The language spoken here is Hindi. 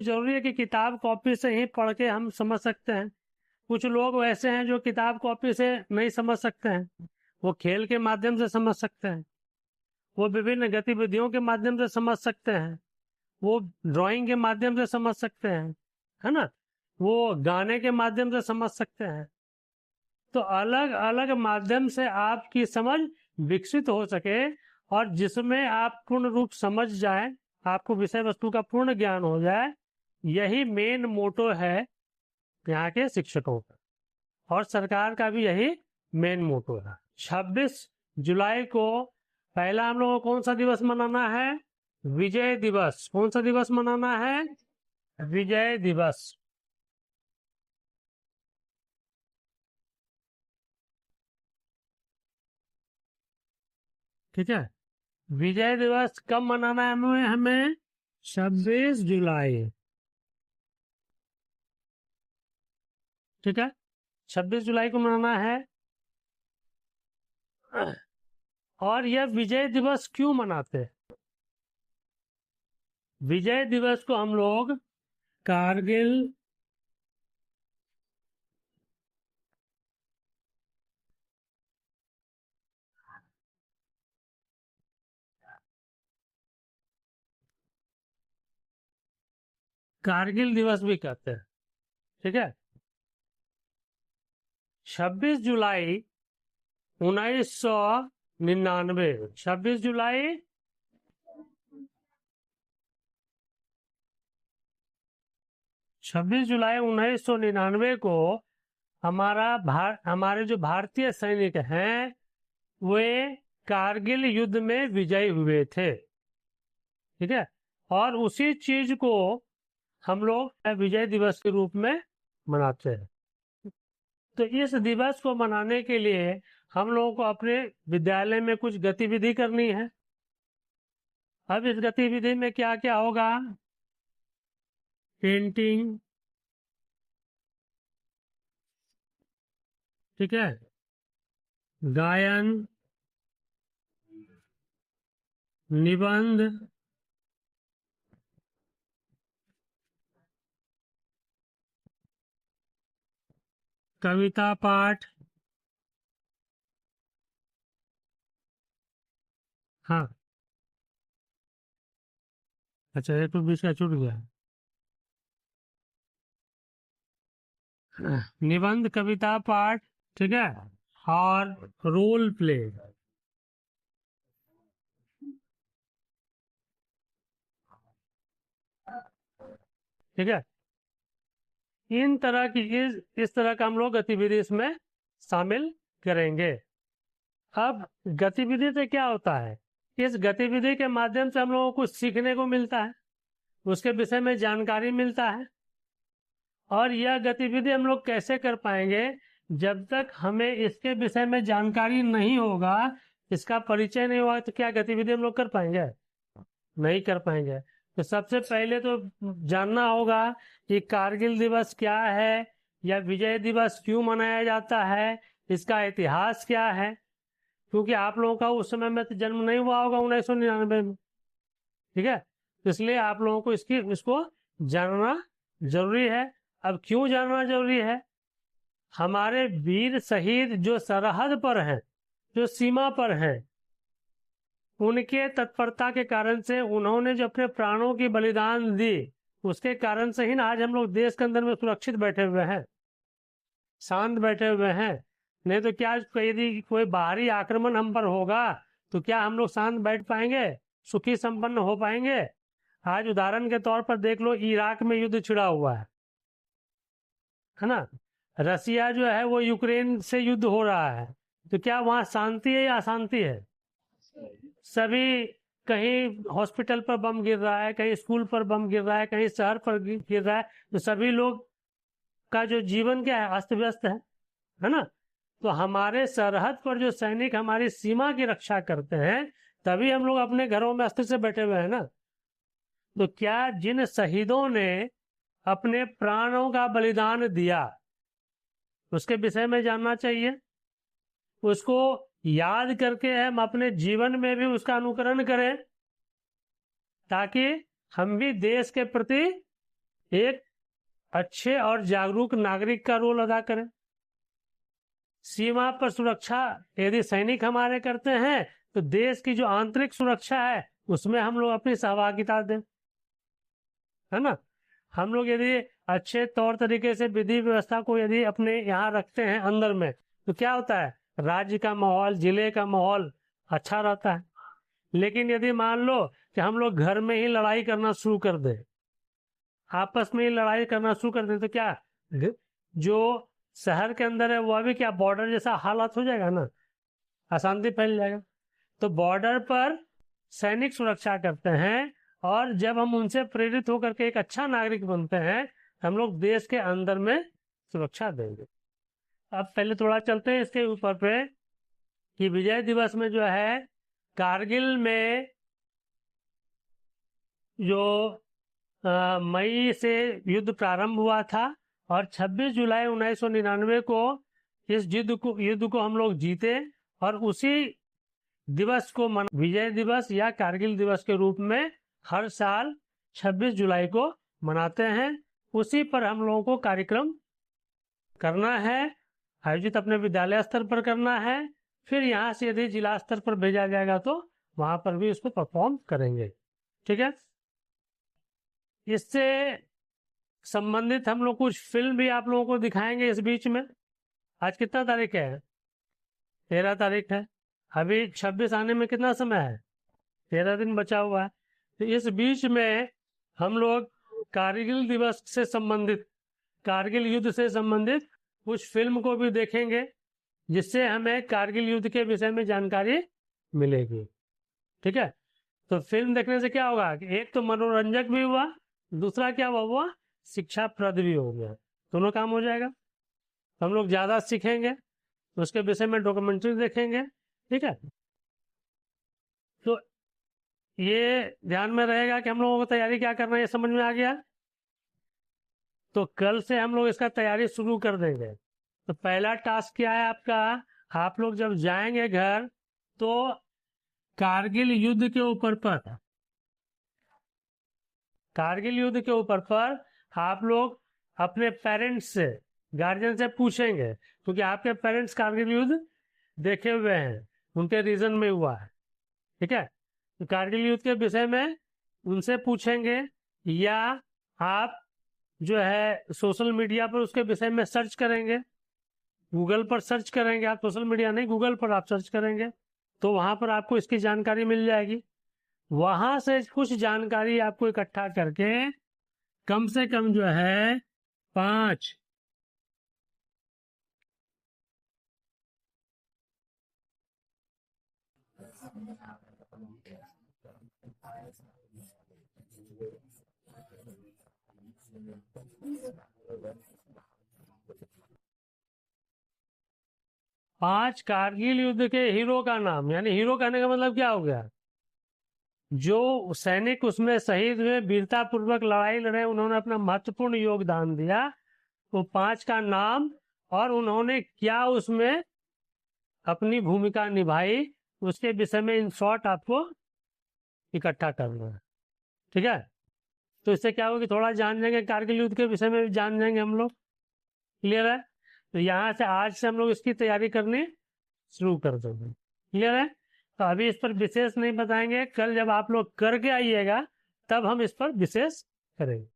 जरूरी है कि किताब कॉपी से ही पढ़ के हम समझ सकते हैं। कुछ लोग ऐसे हैं जो किताब कॉपी से नहीं समझ सकते हैं, वो खेल के माध्यम से समझ सकते हैं, वो विभिन्न गतिविधियों के माध्यम से समझ सकते हैं, वो ड्राइंग के माध्यम से समझ सकते हैं, है ना, वो गाने के माध्यम से समझ सकते हैं। तो अलग अलग माध्यम से आपकी समझ विकसित हो सके और जिसमें आप पूर्ण रूप समझ जाए, आपको विषय वस्तु का पूर्ण ज्ञान हो जाए, यही मेन मोटो है यहाँ के शिक्षकों का, और सरकार का भी यही मेन मोटो है। 26 जुलाई को पहला हम लोगों को कौन सा दिवस मनाना है? विजय दिवस। कौन सा दिवस मनाना है? विजय दिवस। ठीक है, विजय दिवस कब मनाना है हमें? 26 जुलाई। ठीक है, 26 जुलाई को मनाना है। और यह विजय दिवस क्यों मनाते हैं? विजय दिवस को हम लोग कारगिल कारगिल दिवस भी कहते हैं। ठीक है, 26 जुलाई 1999, 26 जुलाई 1999 को हमारे जो भारतीय सैनिक हैं वे कारगिल युद्ध में विजयी हुए थे। ठीक है, और उसी चीज को हम लोग विजय दिवस के रूप में मनाते हैं। तो इस दिवस को मनाने के लिए हम लोगों को अपने विद्यालय में कुछ गतिविधि करनी है। अब इस गतिविधि में क्या क्या होगा? पेंटिंग, ठीक है, गायन, निबंध, कविता पाठ, हाँ, अच्छा एक तो बीच का छूट गया। निबंध, कविता पाठ, ठीक है, और रोल प्ले। ठीक है, इन तरह की इस तरह का हम लोग गतिविधि इसमें शामिल करेंगे। अब गतिविधि से क्या होता है? इस गतिविधि के माध्यम से हम लोगों को सीखने को मिलता है, उसके विषय में जानकारी मिलता है। और यह गतिविधि हम लोग कैसे कर पाएंगे? जब तक हमें इसके विषय में जानकारी नहीं होगा, इसका परिचय नहीं होगा, तो क्या गतिविधि हम लोग कर पाएंगे? नहीं कर पाएंगे। तो सबसे पहले तो जानना होगा कि कारगिल दिवस क्या है, या विजय दिवस क्यों मनाया जाता है, इसका इतिहास क्या है। क्योंकि आप लोगों का उस समय में तो जन्म नहीं हुआ होगा 1999 में। ठीक है, इसलिए आप लोगों को इसको जानना जरूरी है। अब क्यों जानना जरूरी है? हमारे वीर शहीद जो सरहद पर हैं, जो सीमा पर हैं, उनके तत्परता के कारण से, उन्होंने जो अपने प्राणों की बलिदान दी, उसके कारण से ही ना आज हम लोग देश के अंदर में सुरक्षित बैठे हुए हैं, शांत बैठे हुए हैं। नहीं तो क्या यदि कोई बाहरी आक्रमण हम पर होगा तो क्या हम लोग शांत बैठ पाएंगे, सुखी संपन्न हो पाएंगे? आज उदाहरण के तौर पर देख लो, इराक में युद्ध छिड़ा हुआ है ना, रसिया जो है वो यूक्रेन से युद्ध हो रहा है, तो क्या वहां शांति है या अशांति है? सभी, कहीं हॉस्पिटल पर बम गिर रहा है, कहीं स्कूल पर बम गिर रहा है, कहीं शहर पर गिर रहा है, तो सभी लोग का जो जीवन क्या है, अस्त व्यस्त है ना। तो हमारे सरहद पर जो सैनिक हमारी सीमा की रक्षा करते हैं, तभी हम लोग अपने घरों में अस्थिर से बैठे हुए हैं ना। तो क्या जिन शहीदों ने अपने प्राणों का बलिदान दिया, उसके विषय में जानना चाहिए, उसको याद करके हम अपने जीवन में भी उसका अनुकरण करें, ताकि हम भी देश के प्रति एक अच्छे और जागरूक नागरिक का रोल अदा करें। सीमा पर सुरक्षा यदि सैनिक हमारे करते हैं तो देश की जो आंतरिक सुरक्षा है उसमें हम लोग अपनी सहभागिता दें, है ना। हम लोग यदि अच्छे तौर तरीके से विधि व्यवस्था को यदि अपने यहाँ रखते हैं अंदर में, तो क्या होता है, राज्य का माहौल, जिले का माहौल अच्छा रहता है। लेकिन यदि मान लो कि हम लोग घर में ही लड़ाई करना शुरू कर दें, आपस में ही लड़ाई करना शुरू कर दें, तो क्या जो शहर के अंदर है वह भी क्या बॉर्डर जैसा हालत हो जाएगा ना, अशांति फैल जाएगा। तो बॉर्डर पर सैनिक सुरक्षा करते हैं, और जब हम उनसे प्रेरित होकर के एक अच्छा नागरिक बनते हैं, हम लोग देश के अंदर में सुरक्षा देंगे। अब पहले थोड़ा चलते हैं इसके ऊपर पे कि विजय दिवस में जो है कारगिल में जो मई से युद्ध प्रारंभ हुआ था और 26 जुलाई 1999 को इस युद्ध को हम लोग जीते, और उसी दिवस को विजय दिवस या कारगिल दिवस के रूप में हर साल 26 जुलाई को मनाते हैं। उसी पर हम लोगों को कार्यक्रम करना है, आयोजित अपने विद्यालय स्तर पर करना है, फिर यहाँ से यदि जिला स्तर पर भेजा जाएगा तो वहां पर भी उसको परफॉर्म करेंगे। ठीक है, इससे संबंधित हम लोग कुछ फिल्म भी आप लोगों को दिखाएंगे इस बीच में। आज कितना तारीख है, 13 तारीख है। अभी 26 आने में कितना समय है, 13 दिन बचा हुआ है। तो इस बीच में हम लोग कारगिल दिवस से संबंधित, कारगिल युद्ध से संबंधित कुछ फिल्म को भी देखेंगे, जिससे हमें कारगिल युद्ध के विषय में जानकारी मिलेगी। ठीक है, तो फिल्म देखने से क्या होगा कि एक तो मनोरंजक भी हुआ, दूसरा क्या हुआ शिक्षाप्रद भी हो गया, दोनों काम हो जाएगा। हम लोग ज्यादा सीखेंगे, उसके विषय में डॉक्यूमेंट्री देखेंगे। ठीक है, तो ये ध्यान में रहेगा कि हम लोगों को तैयारी क्या करना है, ये समझ में आ गया। तो कल से हम लोग इसका तैयारी शुरू कर देंगे। तो पहला टास्क क्या है आपका, आप लोग जब जाएंगे घर तो कारगिल युद्ध के ऊपर आप लोग अपने पेरेंट्स से, गार्जियन से पूछेंगे, क्योंकि आपके पेरेंट्स कारगिल युद्ध देखे हुए हैं, उनके रीजन में हुआ है। ठीक है, तो कारगिल युद्ध के विषय में उनसे पूछेंगे, या आप जो है सोशल मीडिया पर उसके विषय में सर्च करेंगे, गूगल पर सर्च करेंगे। आप सोशल मीडिया नहीं, गूगल पर आप सर्च करेंगे तो वहां पर आपको इसकी जानकारी मिल जाएगी। वहां से कुछ जानकारी आपको इकट्ठा करके कम से कम जो है 5 कारगिल युद्ध के हीरो का नाम, यानी हीरो कहने का मतलब क्या हो गया, जो सैनिक उसमें शहीद हुए, वीरता पूर्वक लड़ाई लड़े, उन्होंने अपना महत्वपूर्ण योगदान दिया, वो 5 का नाम और उन्होंने क्या उसमें अपनी भूमिका निभाई, उसके विषय में इन शॉर्ट आपको इकट्ठा करना है। ठीक है, तो इससे क्या होगा कि थोड़ा जान जाएंगे, कारगिल युद्ध के विषय में भी जान जाएंगे हम लोग। क्लियर है, तो यहाँ से आज से हम लोग इसकी तैयारी करनी शुरू कर देंगे। क्लियर है, तो अभी इस पर विशेष नहीं बताएंगे, कल जब आप लोग करके आइएगा तब हम इस पर विशेष करेंगे।